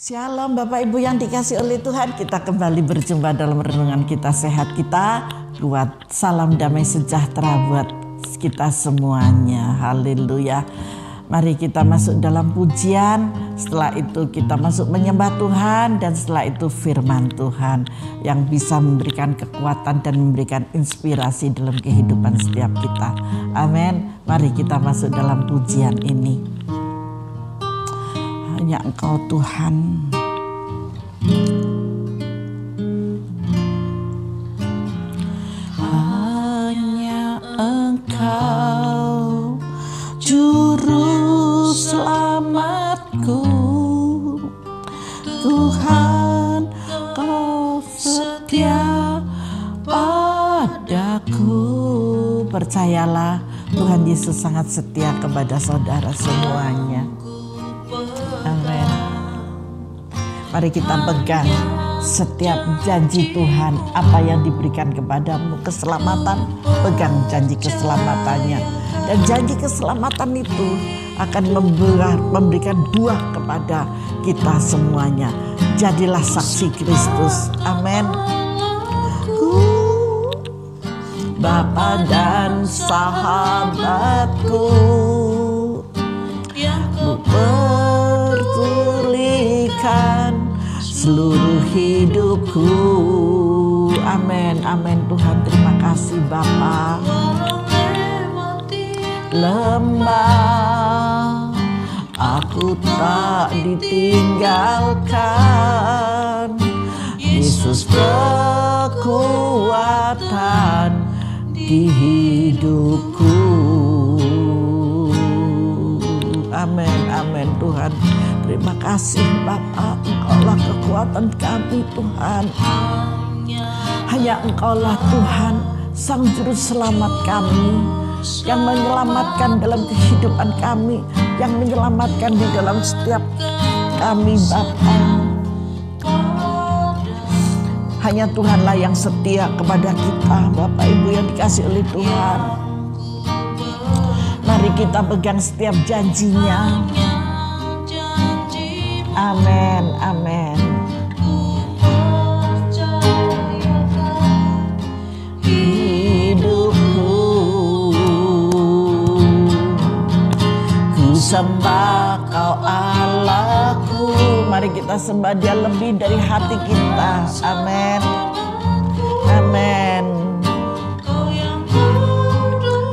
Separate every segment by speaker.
Speaker 1: Shalom Bapak Ibu yang dikasih oleh Tuhan, kita kembali berjumpa dalam renungan kita sehat kita kuat. Salam damai sejahtera buat kita semuanya. Haleluya. Mari kita masuk dalam pujian, setelah itu kita masuk menyembah Tuhan, dan setelah itu firman Tuhan yang bisa memberikan kekuatan dan memberikan inspirasi dalam kehidupan setiap kita. Amin. Mari kita masuk dalam pujian ini. Hanya Engkau Tuhan. Hanya Engkau Juru selamatku, Tuhan Kau setia padaku. Percayalah, Tuhan Yesus sangat setia kepada saudara semuanya. Amin. Mari kita pegang setiap janji Tuhan, apa yang diberikan kepadamu, keselamatan, pegang janji keselamatannya. Dan janji keselamatan itu akan memberikan buah kepada kita semuanya. Jadilah saksi Kristus. Amin. Bapa dan sahabatku, bertulikan seluruh hidupku. Amin, amin Tuhan, terima kasih Bapa. Lemah aku tak ditinggalkan, Yesus kekuatan di hidupku. Amin, amin Tuhan. Terima kasih Bapa, Engkaulah kekuatan kami Tuhan. Hanya Engkaulah Tuhan, Sang Juru Selamat kami, yang menyelamatkan dalam kehidupan kami, yang menyelamatkan di dalam setiap kami Bapa. Hanya Tuhanlah yang setia kepada kita, Bapak Ibu yang dikasih oleh Tuhan. Mari kita pegang setiap janjinya. Amin, amin. Hidupku ku sembah Kau Allahku. Mari kita sembah Dia lebih dari hati kita. Amin, amin.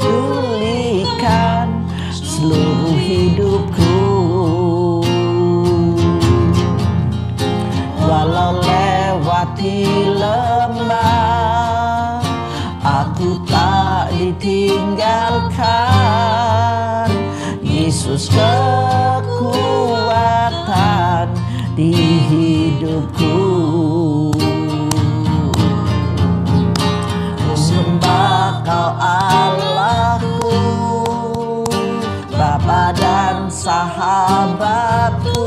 Speaker 1: Pulihkan seluruh hidupku. Walau lewati lembah, aku tak ditinggalkan, Yesus kekuatan di hidupku. Sembah Kau Allahku, Bapa dan sahabatku,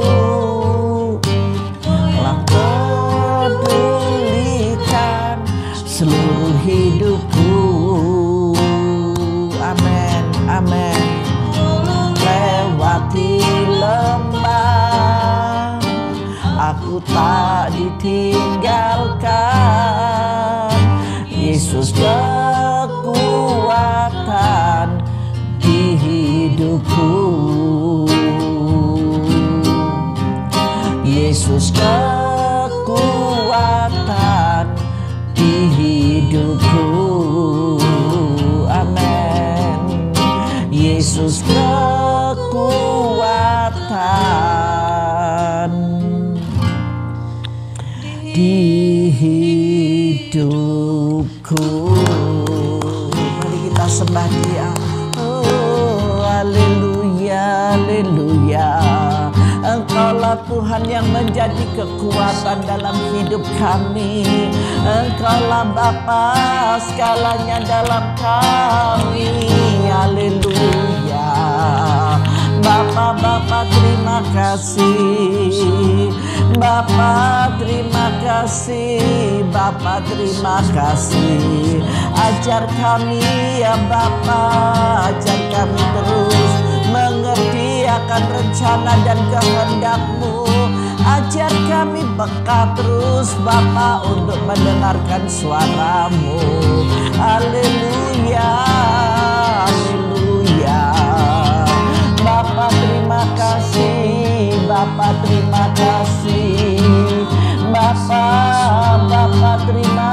Speaker 1: pedulikan seluruh hidupku. Amin, amin. Lewati lembah, aku tak ditinggalkan, Yesus kekuatan di hidupku. Yesus kekuatan di hidupku. Amin. Yesus kekuatan di hidupku. Mari kita sembah Dia. Oh, haleluya, haleluya. Engkaulah Tuhan yang menjadi kekuatan dalam hidup kami. Engkaulah Bapa segalanya dalam kami. Haleluya. Bapa, Bapa terima kasih. Bapa terima kasih. Bapa terima kasih. Ajar kami ya Bapa, ajar kami terus mengerti akan rencana dan kehendak-Mu. Ajar kami peka terus Bapa untuk mendengarkan suara-Mu. Haleluya, haleluya. Bapa terima kasih, Bapa terima kasih. Bapa terima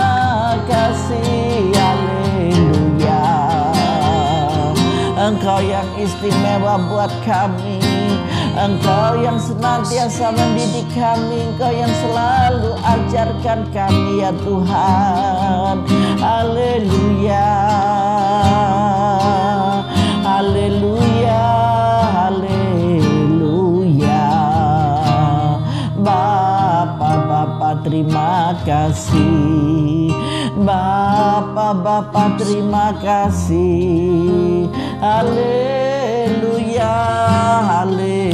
Speaker 1: kasih. Haleluya. Engkau yang istimewa buat kami. Engkau yang senantiasa mendidik kami, Engkau yang selalu ajarkan kami ya Tuhan. Haleluya, haleluya, haleluya. Bapa terima kasih. Bapa terima kasih. Haleluya, haleluya.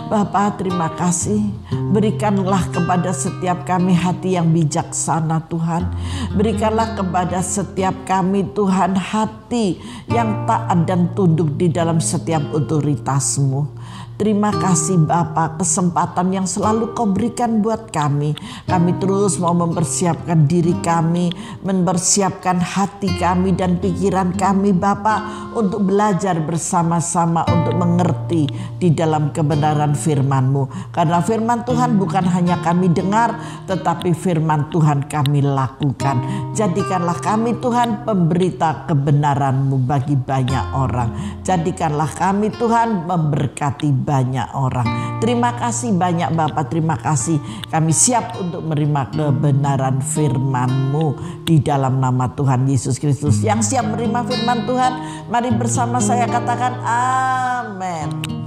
Speaker 1: Bapa terima kasih. Berikanlah kepada setiap kami hati yang bijaksana Tuhan. Berikanlah kepada setiap kami Tuhan hati yang taat dan tunduk di dalam setiap otoritas-Mu. Terima kasih Bapa, kesempatan yang selalu Kau berikan buat kami. Kami terus mau mempersiapkan diri kami, mempersiapkan hati kami dan pikiran kami Bapa, untuk belajar bersama-sama untuk mengerti di dalam kebenaran firman-Mu. Karena firman Tuhan bukan hanya kami dengar, tetapi firman Tuhan kami lakukan. Jadikanlah kami Tuhan pemberita kebenaran-Mu bagi banyak orang. Jadikanlah kami Tuhan memberkati banyak orang. Terima kasih banyak Bapak, terima kasih. Kami siap untuk menerima kebenaran firman-Mu di dalam nama Tuhan Yesus Kristus. Yang siap menerima firman Tuhan, mari bersama saya katakan amin.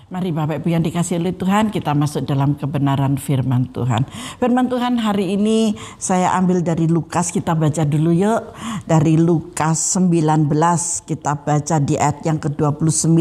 Speaker 1: Mari Bapak Ibu yang dikasihi oleh Tuhan, kita masuk dalam kebenaran firman Tuhan. Firman Tuhan hari ini saya ambil dari Lukas, kita baca dulu yuk. Dari Lukas 19, kita baca di ayat yang ke-29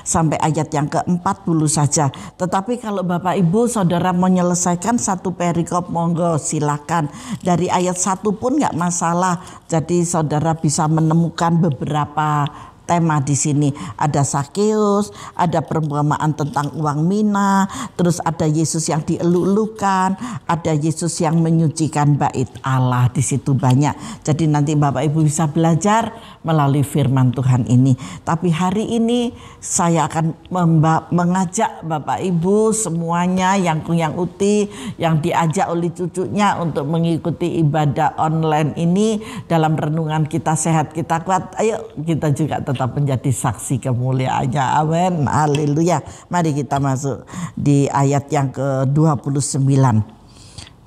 Speaker 1: sampai ayat yang ke-40 saja. Tetapi kalau Bapak Ibu Saudara menyelesaikan satu perikop, monggo silakan. Dari ayat 1 pun gak masalah. Jadi Saudara bisa menemukan beberapa tema di sini. Ada Sakeus, ada perumpamaan tentang uang mina, terus ada Yesus yang dieluk-elukan, ada Yesus yang menyucikan bait Allah. Di situ banyak. Jadi nanti Bapak Ibu bisa belajar melalui firman Tuhan ini. Tapi hari ini saya akan mengajak Bapak Ibu semuanya yang Uti, yang diajak oleh cucunya untuk mengikuti ibadah online ini dalam renungan Kita Sehat Kita Kuat. Ayo kita juga tetap menjadi saksi kemuliaannya. Amin. Haleluya. Mari kita masuk di ayat yang ke-29.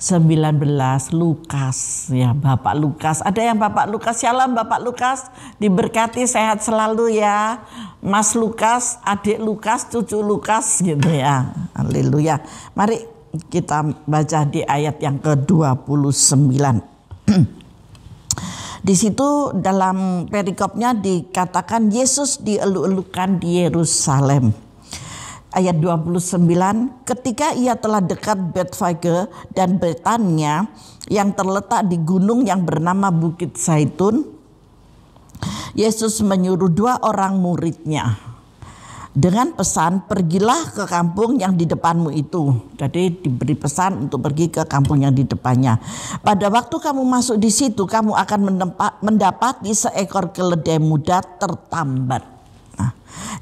Speaker 1: 19 Lukas ya, Bapak Lukas. Ada yang Bapak Lukas? Shalom Bapak Lukas. Diberkati, sehat selalu ya. Mas Lukas, adik Lukas, cucu Lukas gitu ya. Haleluya. Mari kita baca di ayat yang ke-29. Di situ dalam perikopnya dikatakan Yesus dieluk-elukan di Yerusalem. Ayat 29, ketika ia telah dekat Betfage dan Betania yang terletak di gunung yang bernama Bukit Zaitun, Yesus menyuruh 2 orang muridnya dengan pesan, pergilah ke kampung yang di depanmu itu. Jadi diberi pesan untuk pergi ke kampung yang di depannya. Pada waktu kamu masuk di situ, kamu akan mendapati seekor keledai muda tertambat,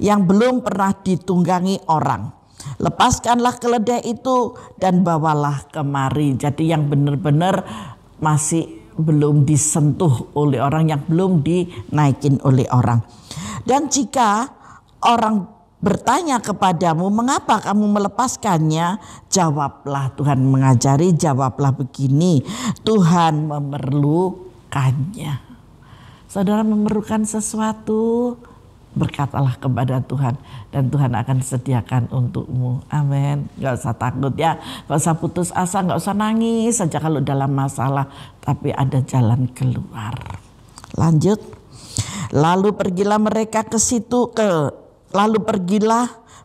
Speaker 1: yang belum pernah ditunggangi orang. Lepaskanlah keledai itu dan bawalah kemari. Jadi yang benar-benar masih belum disentuh oleh orang, yang belum dinaikin oleh orang. Dan jika orang bertanya kepadamu, mengapa kamu melepaskannya? Jawablah, Tuhan mengajari, jawablah begini, Tuhan memerlukannya. Saudara memerlukan sesuatu, berkatalah kepada Tuhan dan Tuhan akan sediakan untukmu. Amin. Gak usah takut ya, gak usah putus asa, gak usah nangis saja kalau dalam masalah, tapi ada jalan keluar. Lanjut. Lalu pergilah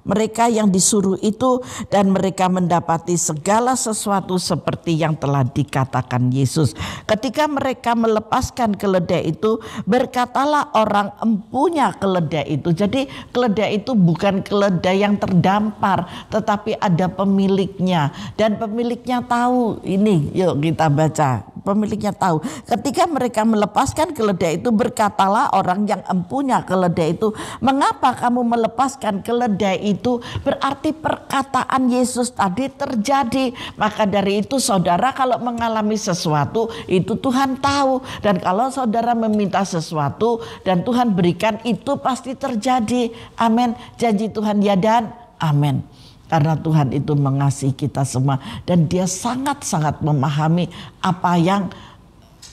Speaker 1: mereka yang disuruh itu, dan mereka mendapati segala sesuatu seperti yang telah dikatakan Yesus. Ketika mereka melepaskan keledai itu, berkatalah orang empunya keledai itu. Jadi keledai itu bukan keledai yang terdampar, tetapi ada pemiliknya, dan pemiliknya tahu. Ini yuk kita baca, pemiliknya tahu. Ketika mereka melepaskan keledai itu, berkatalah orang yang empunya keledai itu, mengapa kamu melepaskan keledai itu? Berarti perkataan Yesus tadi terjadi. Maka dari itu saudara, kalau mengalami sesuatu itu Tuhan tahu, dan kalau saudara meminta sesuatu dan Tuhan berikan, itu pasti terjadi. Amin. Janji Tuhan ya dan amin. Karena Tuhan itu mengasihi kita semua, dan Dia sangat-sangat memahami apa yang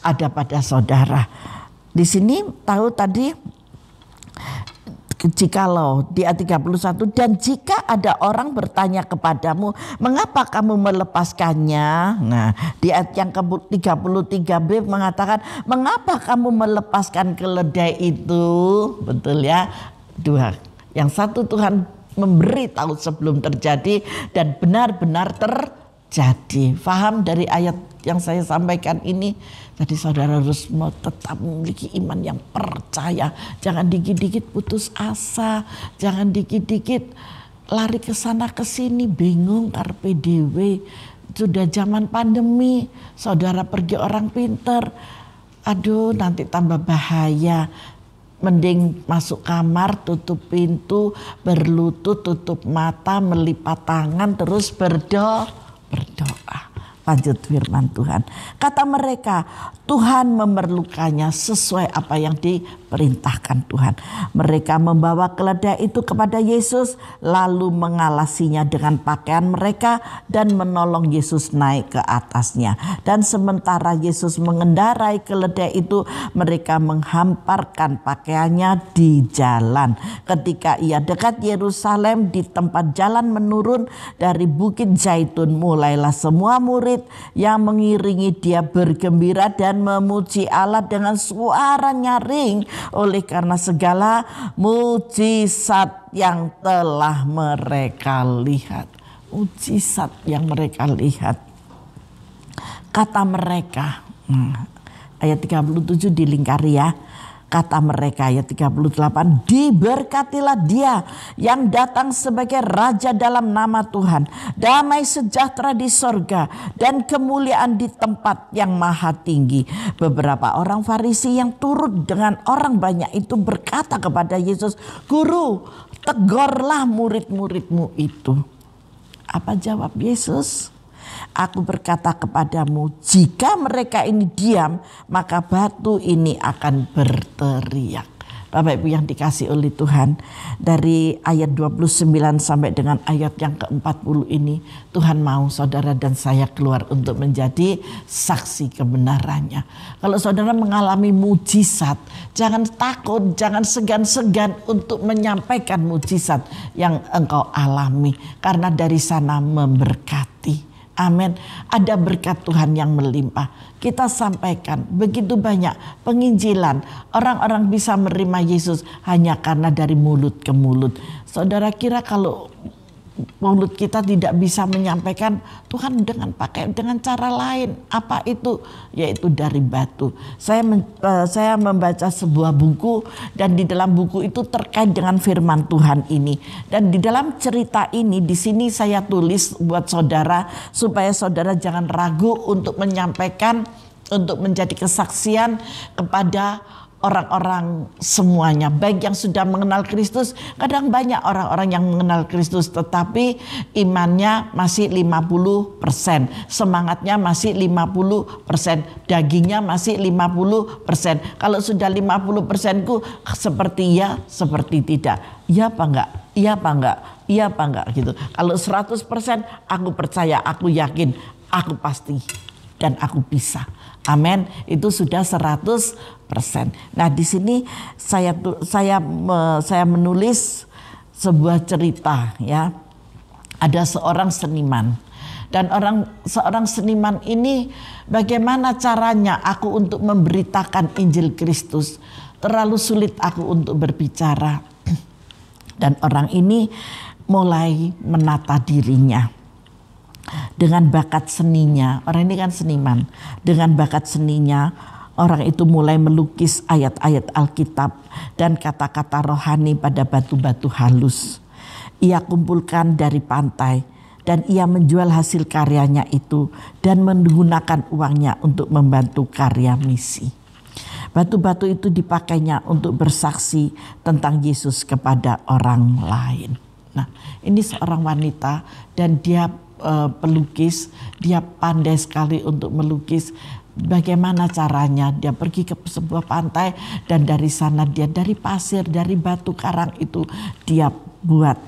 Speaker 1: ada pada saudara. Di sini tahu tadi, jikalau di ayat 31, dan jika ada orang bertanya kepadamu, mengapa kamu melepaskannya? Nah, di ayat yang ke-33b mengatakan, mengapa kamu melepaskan keledai itu? Betul ya? Dua. Yang satu, Tuhan memberi tahu sebelum terjadi dan benar-benar terjadi. Faham dari ayat yang saya sampaikan ini? Jadi saudara harus tetap memiliki iman yang percaya. Jangan dikit-dikit putus asa. Jangan dikit-dikit lari ke sana ke sini bingung karpe dewe. Sudah zaman pandemi, saudara pergi orang pinter. Aduh, nanti tambah bahaya. Mending masuk kamar, tutup pintu, berlutut, tutup mata, melipat tangan, terus berdoa. Lanjut firman Tuhan. Kata mereka, Tuhan memerlukannya sesuai apa yang diperintahkan Tuhan. Mereka membawa keledai itu kepada Yesus, lalu mengalasinya dengan pakaian mereka dan menolong Yesus naik ke atasnya. Dan sementara Yesus mengendarai keledai itu, mereka menghamparkan pakaiannya di jalan. Ketika ia dekat Yerusalem, di tempat jalan menurun dari Bukit Zaitun, mulailah semua murid yang mengiringi dia bergembira dan memuji Allah dengan suara nyaring oleh karena segala mujizat yang telah mereka lihat. Mujizat yang mereka lihat. Kata mereka, ayat 37 dilingkari ya. Kata mereka, ayat 38, diberkatilah dia yang datang sebagai raja dalam nama Tuhan. Damai sejahtera di sorga dan kemuliaan di tempat yang maha tinggi. Beberapa orang Farisi yang turut dengan orang banyak itu berkata kepada Yesus, Guru, tegurlah murid-muridmu itu. Apa jawab Yesus? Aku berkata kepadamu, jika mereka ini diam, maka batu ini akan berteriak. Bapak Ibu yang dikasih oleh Tuhan, dari ayat 29 sampai dengan ayat yang ke-40 ini, Tuhan mau saudara dan saya keluar untuk menjadi saksi kebenarannya. Kalau saudara mengalami mujizat, jangan takut, jangan segan-segan untuk menyampaikan mujizat yang engkau alami, karena dari sana memberkati. Amin. Ada berkat Tuhan yang melimpah. Kita sampaikan begitu banyak penginjilan. Orang-orang bisa menerima Yesus hanya karena dari mulut ke mulut. Saudara kira kalau mulut kita tidak bisa menyampaikan Tuhan dengan cara lain? Apa itu? Yaitu dari batu. Saya membaca sebuah buku, dan di dalam buku itu terkait dengan firman Tuhan ini. Dan di dalam cerita ini, di sini saya tulis buat saudara supaya saudara jangan ragu untuk menyampaikan, untuk menjadi kesaksian kepada orang-orang semuanya, baik yang sudah mengenal Kristus. Kadang banyak orang-orang yang mengenal Kristus tetapi imannya masih 50%, semangatnya masih 50%, dagingnya masih 50%. Kalau sudah 50% ku seperti ya, seperti tidak. Iya apa enggak? Iya apa enggak? Iya apa enggak gitu. Kalau 100% aku percaya, aku yakin, aku pasti, dan aku bisa. Amin. Itu sudah 100%. Nah, di sini saya menulis sebuah cerita ya. Ada seorang seniman, dan seorang seniman ini bagaimana caranya aku untuk memberitakan Injil Kristus. Terlalu sulit aku untuk berbicara. Dan orang ini mulai menata dirinya. Dengan bakat seninya, orang ini kan seniman. Dengan bakat seninya, orang itu mulai melukis ayat-ayat Alkitab dan kata-kata rohani pada batu-batu halus. Ia kumpulkan dari pantai dan ia menjual hasil karyanya itu dan menggunakan uangnya untuk membantu karya misi. Batu-batu itu dipakainya untuk bersaksi tentang Yesus kepada orang lain. Nah, ini seorang wanita dan dia pelukis, dia pandai sekali untuk melukis. Bagaimana caranya? Dia pergi ke sebuah pantai dan dari sana dia dari pasir, dari batu karang itu dia buat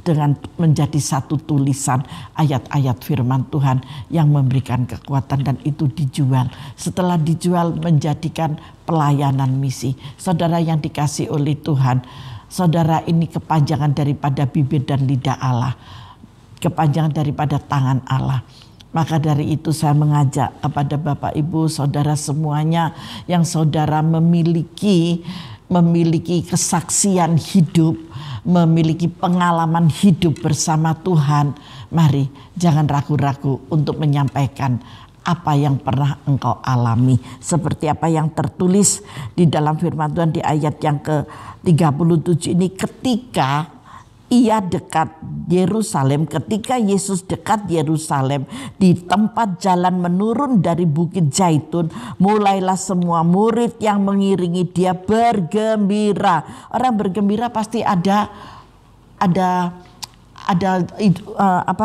Speaker 1: dengan menjadi satu tulisan ayat-ayat firman Tuhan yang memberikan kekuatan dan itu dijual. Setelah dijual menjadikan pelayanan misi. Saudara yang dikasih oleh Tuhan, saudara ini kepanjangan daripada bibir dan lidah Allah. Kepanjangan daripada tangan Allah. Maka dari itu saya mengajak kepada Bapak Ibu saudara semuanya yang saudara memiliki kesaksian hidup, memiliki pengalaman hidup bersama Tuhan. Mari jangan ragu-ragu untuk menyampaikan apa yang pernah engkau alami. Seperti apa yang tertulis di dalam firman Tuhan di ayat yang ke-37 ini, ketika ia dekat Yerusalem, ketika Yesus dekat Yerusalem di tempat jalan menurun dari Bukit Zaitun, mulailah semua murid yang mengiringi dia bergembira. Orang bergembira pasti ada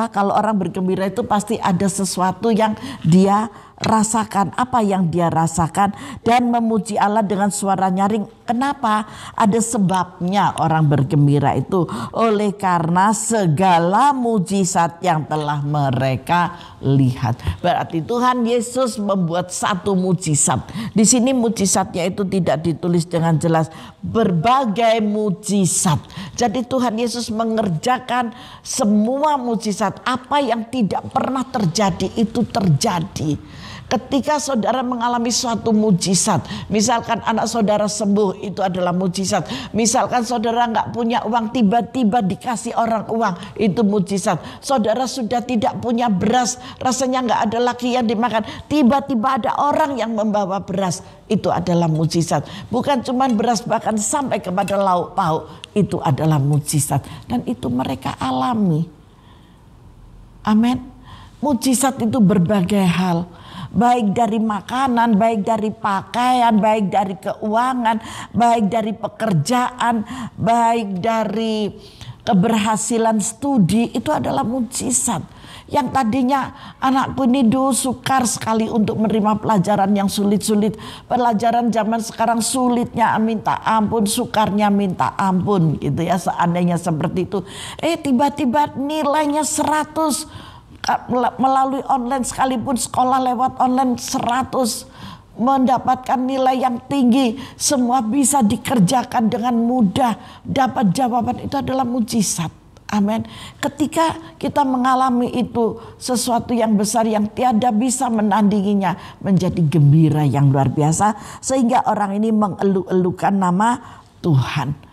Speaker 1: kalau orang bergembira itu pasti ada sesuatu yang dia rasakan. Apa yang dia rasakan? Dan memuji Allah dengan suara nyaring. Kenapa? Ada sebabnya orang bergembira itu. Oleh karena segala mujizat yang telah mereka lihat. Berarti Tuhan Yesus membuat satu mujizat. Di sini mujizatnya itu tidak ditulis dengan jelas. Berbagai mujizat. Jadi Tuhan Yesus mengerjakan semua mujizat. Apa yang tidak pernah terjadi itu terjadi. Ketika saudara mengalami suatu mujizat, misalkan anak saudara sembuh, itu adalah mujizat. Misalkan saudara nggak punya uang, tiba-tiba dikasih orang uang, itu mujizat. Saudara sudah tidak punya beras, rasanya nggak ada lagi yang dimakan, tiba-tiba ada orang yang membawa beras, itu adalah mujizat. Bukan cuma beras, bahkan sampai kepada lauk pauk, itu adalah mujizat. Dan itu mereka alami. Amin. Mujizat itu berbagai hal. Baik dari makanan, baik dari pakaian, baik dari keuangan, baik dari pekerjaan, baik dari keberhasilan studi, itu adalah mujizat. Yang tadinya anakku ini dulu sukar sekali untuk menerima pelajaran yang sulit-sulit. Pelajaran zaman sekarang sulitnya minta ampun, sukarnya minta ampun gitu ya. Seandainya seperti itu. Tiba-tiba nilainya 100. Melalui online sekalipun sekolah lewat online 100, mendapatkan nilai yang tinggi, semua bisa dikerjakan dengan mudah, dapat jawaban, itu adalah mujizat. Amin. Ketika kita mengalami itu, sesuatu yang besar yang tiada bisa menandinginya, menjadi gembira yang luar biasa, sehingga orang ini mengeluh-elukan nama Tuhan.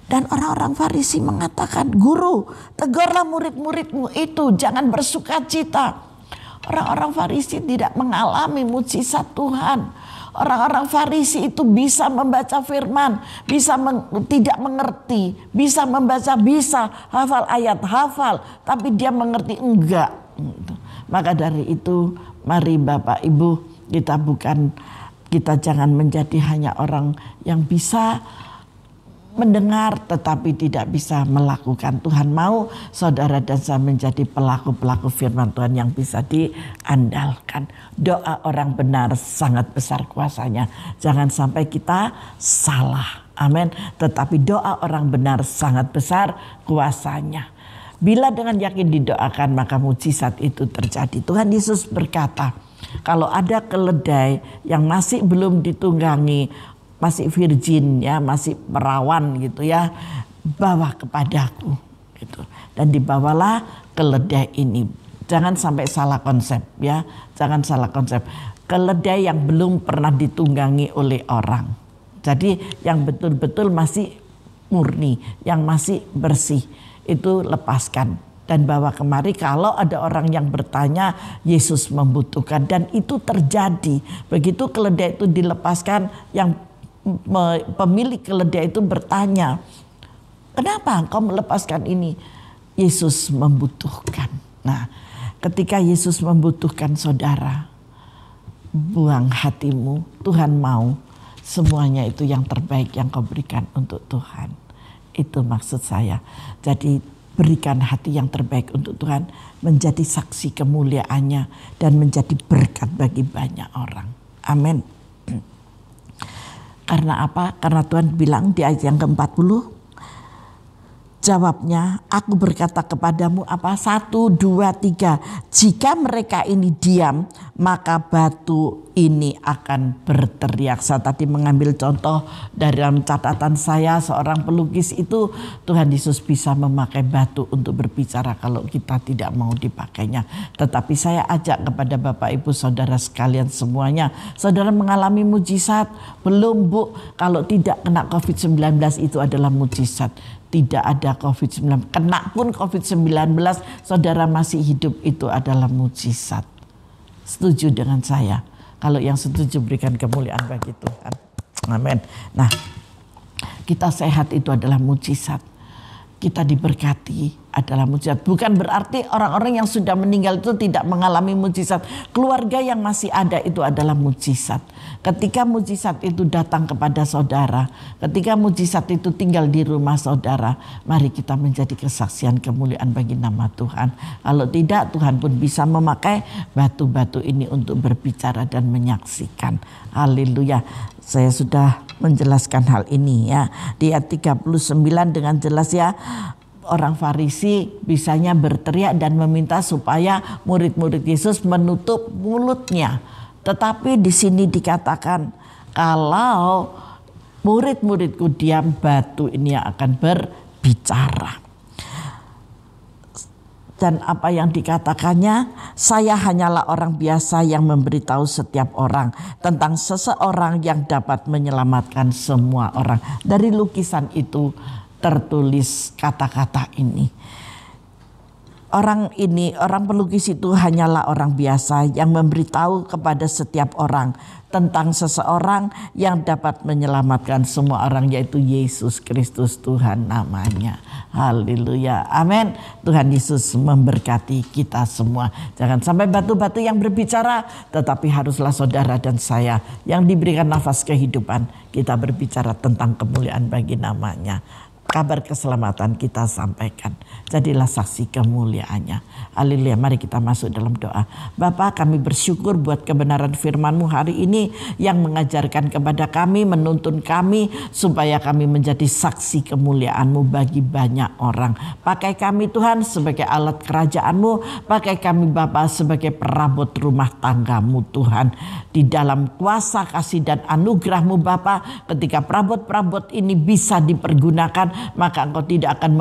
Speaker 1: Dan orang-orang Farisi mengatakan, Guru, tegurlah murid-muridmu itu, jangan bersuka cita. Orang-orang Farisi tidak mengalami mujizat Tuhan. Orang-orang Farisi itu bisa membaca firman, bisa tidak mengerti, bisa membaca, bisa hafal ayat, hafal, tapi dia mengerti enggak. Maka dari itu, mari Bapak Ibu, kita jangan menjadi hanya orang yang bisa mendengar tetapi tidak bisa melakukan. Tuhan mau saudara dan saya menjadi pelaku-pelaku firman Tuhan yang bisa diandalkan. Doa orang benar sangat besar kuasanya. Jangan sampai kita salah. Amin. Tetapi doa orang benar sangat besar kuasanya. Bila dengan yakin didoakan maka mujizat itu terjadi. Tuhan Yesus berkata, kalau ada keledai yang masih belum ditunggangi, masih virgin ya, masih perawan gitu ya, bawa kepadaku gitu. Dan dibawalah keledai ini. Jangan sampai salah konsep ya, jangan salah konsep. Keledai yang belum pernah ditunggangi oleh orang. Jadi yang betul-betul masih murni, yang masih bersih. itu lepaskan. Dan bawa kemari kalau ada orang yang bertanya, Yesus membutuhkan. Dan itu terjadi. Begitu keledai itu dilepaskan, yang pemilik keledai itu bertanya, kenapa engkau melepaskan ini? Yesus membutuhkan. Nah, ketika Yesus membutuhkan saudara, buang hatimu. Tuhan mau semuanya itu yang terbaik yang kau berikan untuk Tuhan. Itu maksud saya. Jadi berikan hati yang terbaik untuk Tuhan, menjadi saksi kemuliaannya dan menjadi berkat bagi banyak orang. Amin. Karena apa? Karena Tuhan bilang di ayat yang ke-40, jawabnya, aku berkata kepadamu apa? 1, 2, 3. Jika mereka ini diam, maka batu ini akan berteriak. Saya tadi mengambil contoh dari dalam catatan saya, seorang pelukis itu Tuhan Yesus bisa memakai batu untuk berbicara kalau kita tidak mau dipakainya. Tetapi saya ajak kepada Bapak Ibu Saudara sekalian semuanya, saudara mengalami mujizat? Belum, Bu. Kalau tidak kena COVID-19 itu adalah mujizat. Tidak ada COVID-19. Kena pun COVID-19, saudara masih hidup, itu adalah mujizat. Setuju dengan saya? Kalau yang setuju berikan kemuliaan bagi Tuhan. Amin. Nah, kita sehat itu adalah mujizat. Kita diberkati adalah mujizat. Bukan berarti orang-orang yang sudah meninggal itu tidak mengalami mujizat. Keluarga yang masih ada itu adalah mujizat. Ketika mujizat itu datang kepada saudara, ketika mujizat itu tinggal di rumah saudara, mari kita menjadi kesaksian kemuliaan bagi nama Tuhan. Kalau tidak, Tuhan pun bisa memakai batu-batu ini untuk berbicara dan menyaksikan. Haleluya. Saya sudah menjelaskan hal ini ya. Di ayat 39 dengan jelas ya. Orang Farisi bisanya berteriak dan meminta supaya murid-murid Yesus menutup mulutnya. Tetapi di sini dikatakan, kalau murid-muridku diam, batu ini akan berbicara. Dan apa yang dikatakannya, saya hanyalah orang biasa yang memberitahu setiap orang tentang seseorang yang dapat menyelamatkan semua orang. Dari lukisan itu tertulis kata-kata ini. Orang pelukis itu hanyalah orang biasa yang memberitahu kepada setiap orang tentang seseorang yang dapat menyelamatkan semua orang, yaitu Yesus Kristus Tuhan namanya. Haleluya. Amin. Tuhan Yesus memberkati kita semua. Jangan sampai batu-batu yang berbicara, tetapi haruslah saudara dan saya yang diberikan nafas kehidupan. Kita berbicara tentang kemuliaan bagi namanya. Kabar keselamatan kita sampaikan. Jadilah saksi kemuliaannya. Haleluya. Mari kita masuk dalam doa. Bapa, kami bersyukur buat kebenaran firman-Mu hari ini yang mengajarkan kepada kami, menuntun kami supaya kami menjadi saksi kemuliaan-Mu bagi banyak orang. Pakai kami Tuhan sebagai alat kerajaan-Mu. Pakai kami Bapa sebagai perabot rumah tangga-Mu Tuhan. Di dalam kuasa kasih dan anugerah-Mu Bapa, ketika perabot-perabot ini bisa dipergunakan, maka Engkau tidak akan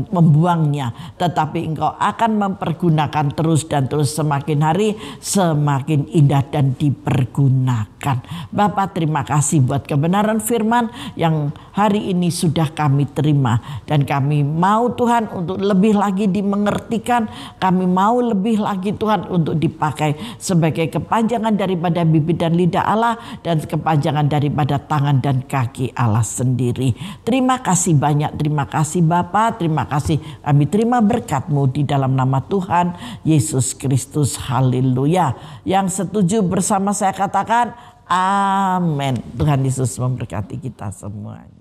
Speaker 1: membuangnya, tetapi Engkau akan mempergunakan terus dan terus, semakin hari semakin indah dan dipergunakan. Bapa, terima kasih buat kebenaran firman yang hari ini sudah kami terima, dan kami mau Tuhan untuk lebih lagi dimengertikan. Kami mau lebih lagi Tuhan untuk dipakai sebagai kepanjangan daripada bibir dan lidah Allah, dan kepanjangan daripada tangan dan kaki Allah sendiri. Terima kasih banyak. Terima kasih Bapa, terima kasih. Kami terima berkat-Mu di dalam nama Tuhan Yesus Kristus. Haleluya. Yang setuju bersama saya katakan amin. Tuhan Yesus memberkati kita semuanya.